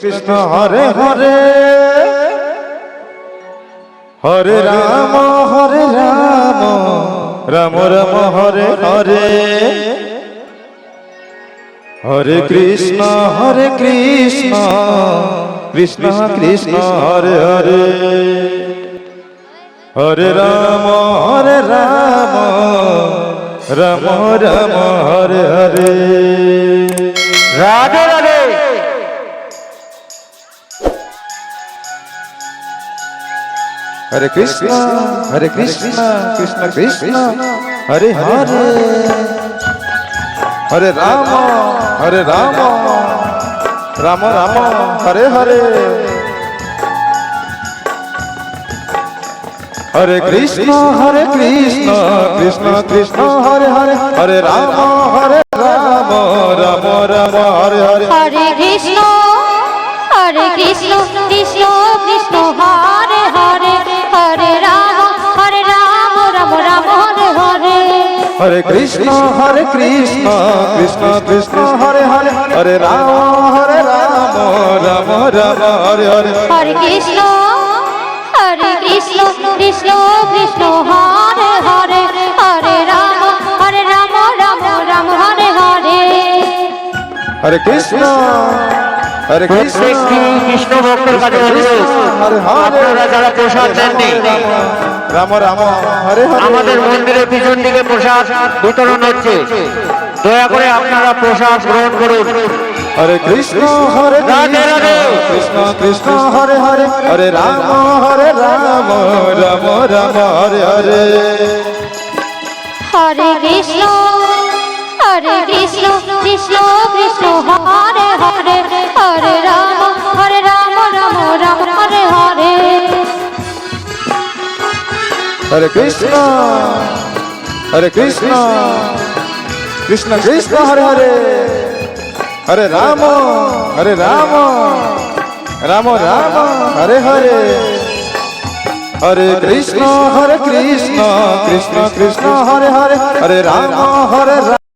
কৃষ্ণ হরে হরে হরে রাম রাম রাম হরে হরে হরে কৃষ্ণ কৃষ্ণ কৃষ্ণ হরে হরে হরে রাম রাম রাম হরে হরে। রাধে রাধে। হরে কৃষ্ণ কৃষ্ণ কৃষ্ণ হরে হরে হরে রাম রাম রাম হরে হরে হরে কৃষ্ণ কৃষ্ণ কৃষ্ণ হরে হরে হরে রাম রাম রাম হরে হরে হরে কৃষ্ণ কৃষ্ণ কৃষ্ণ হরে হরে হরে রাম রাম রাম হরে হরে হরে কৃষ্ণ কৃষ্ণ কৃষ্ণ হরে হরে হরে রাম রাম রাম হরে হরে হরে কৃষ্ণ কৃষ্ণ কৃষ্ণ হরে হরে হরে রাম রাম রাম হরে হরে হরে কৃষ্ণ প্রত্যেকটি কৃষ্ণ ভক্তের কাছে অনুরোধ, আপনারা যারা প্রসাদ দেননি, রাম রাম হরে হরে আমাদের মন্দিরের পিছন দিকে প্রসাদ বিতরণ হচ্ছে, দয়া করে আপনারা প্রসাদ গ্রহণ করুন। হরে কৃষ্ণ রাধে রাধে। কৃষ্ণ হরে হরে হরে রাম রাম রাম হরে হরে হরে কৃষ্ণ কৃষ্ণ কৃষ্ণ হরে হরে হরে রাম রাম রাম হরে হরে হরে কৃষ্ণ কৃষ্ণ কৃষ্ণ হরে হরে হরে রাম রাম হরে হরে হরে কৃষ্ণ কৃষ্ণ কৃষ্ণ হরে হরে হরে রাম